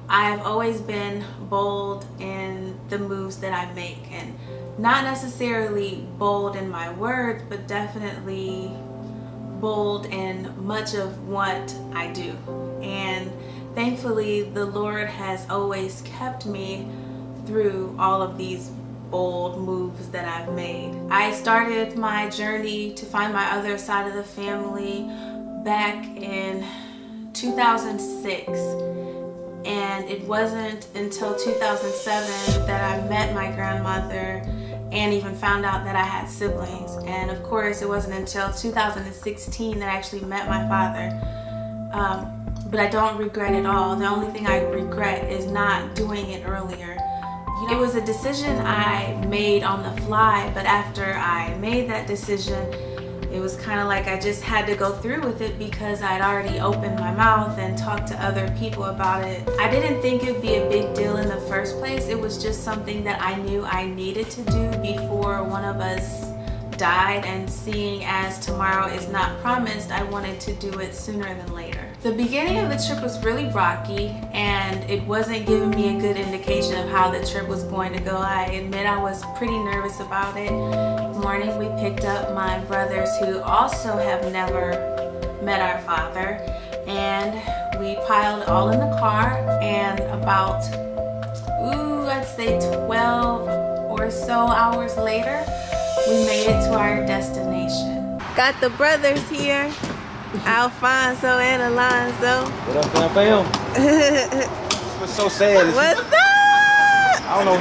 I've always been bold in the moves that I make, and not necessarily bold in my words, but definitely bold in much of what I do. And thankfully, the Lord has always kept me through all of these bold moves that I've made. I started my journey to find my other side of the family back in 2006, and it wasn't until 2007 that I met my grandmother and even found out that I had siblings. And of course, it wasn't until 2016 that I actually met my father. But I don't regret it all. The only thing I regret is not doing it earlier. It was a decision I made on the fly, but after I made that decision, it was kind of like I just had to go through with it because I'd already opened my mouth and talked to other people about it. I didn't think it'd be a big deal in the first place. It was just something that I knew I needed to do before one of us died, and seeing as tomorrow is not promised, I wanted to do it sooner than later. The beginning of the trip was really rocky, and it wasn't giving me a good indication of how the trip was going to go. I admit I was pretty nervous about it. This morning we picked up my brothers who also have never met our father, and we piled all in the car, and about, I'd say 12 or so hours later, we made it to our destination. Got the brothers here, Alfonso and Alonzo. What up, fam? What's so sad? What's up? I don't know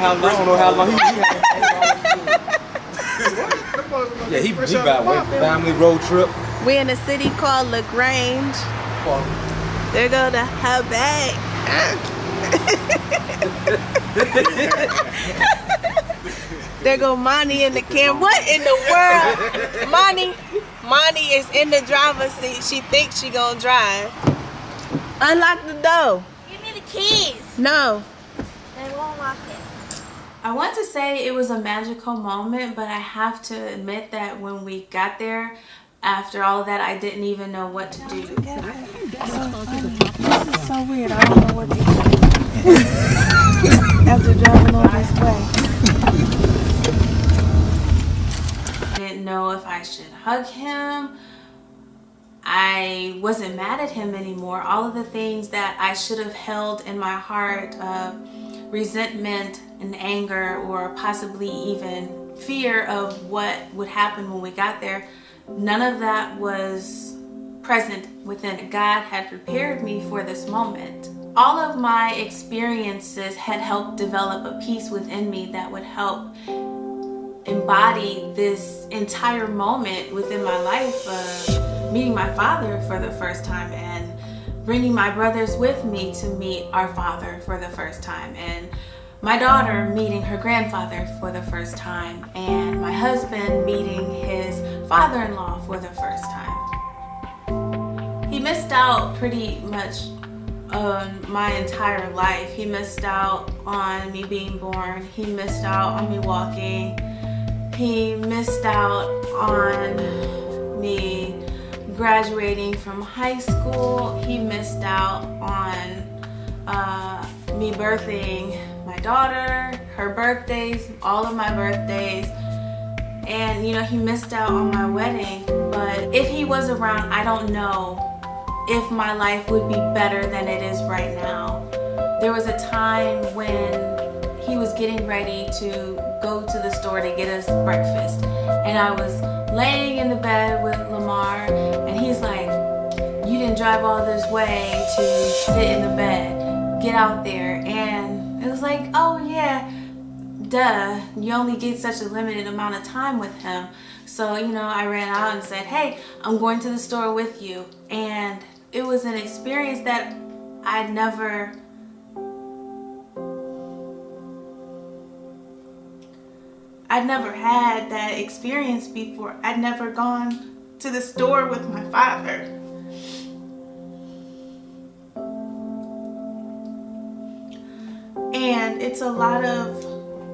how long he yeah, he got away. Family road trip. We in a city called LaGrange. They're going to Quebec. There go Monty in the camera. What in the world? Monty is in the driver's seat. She thinks she gonna drive. Unlock the door. Give me the keys. No. They won't lock it. I want to say it was a magical moment, but I have to admit that when we got there, after all of that, I didn't even know what to do. This is so weird. I don't know what to do. After driving all this way. I didn't know if I should hug him. I wasn't mad at him anymore. All of the things that I should have held in my heart of resentment and anger, or possibly even fear of what would happen when we got there, none of that was present within. God had prepared me for this moment. All of my experiences had helped develop a peace within me that would help embody this entire moment within my life of meeting my father for the first time, and bringing my brothers with me to meet our father for the first time, and my daughter meeting her grandfather for the first time, and my husband meeting his father-in-law for the first time. He missed out pretty much on my entire life. He missed out on me being born. He missed out on me walking. He missed out on me graduating from high school. He missed out on me birthing my daughter, her birthdays, all of my birthdays. And he missed out on my wedding. But if he was around, I don't know if my life would be better than it is right now. There was a time when he was getting ready to go to the store to get us breakfast, and I was laying in the bed with Lamar, and he's like, "You didn't drive all this way to sit in the bed. Get out there." And it was like, oh yeah, duh, you only get such a limited amount of time with him. So I ran out and said, "Hey, I'm going to the store with you." And it was an experience that I'd never had that experience before. I'd never gone to the store with my father. And it's a lot of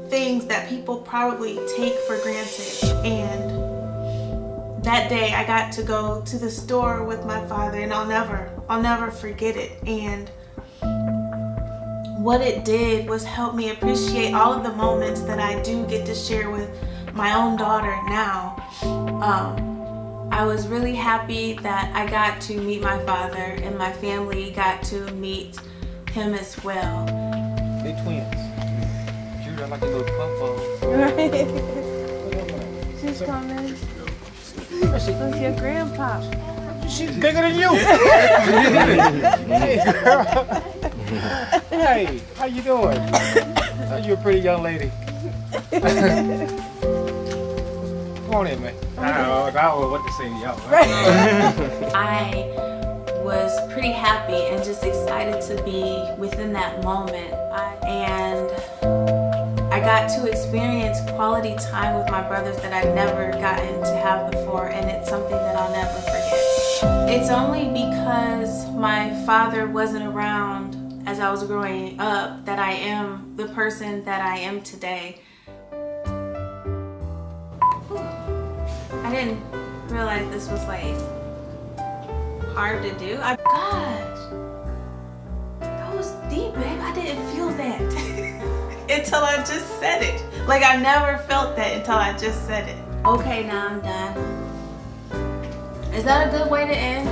things that people probably take for granted. And that day I got to go to the store with my father, and I'll never forget it. And what it did was help me appreciate all of the moments that I do get to share with my own daughter now. I was really happy that I got to meet my father and my family got to meet him as well. They twins. Cute, I like a little puff. She's coming. That's your grandpa. She's bigger than you. Hey, girl. Hey, how you doing? You're a pretty young lady. Come on in, man. I don't know what to say to y'all. I was pretty happy and just excited to be within that moment. I got to experience quality time with my brothers that I'd never gotten to have before, and it's something that I'll never forget. It's only because my father wasn't around as I was growing up that I am the person that I am today. I didn't realize this was like hard to do. Gosh, that was deep, babe. I didn't feel that until I just said it. Like I never felt that until I just said it. Okay, now I'm done. Is that a good way to end?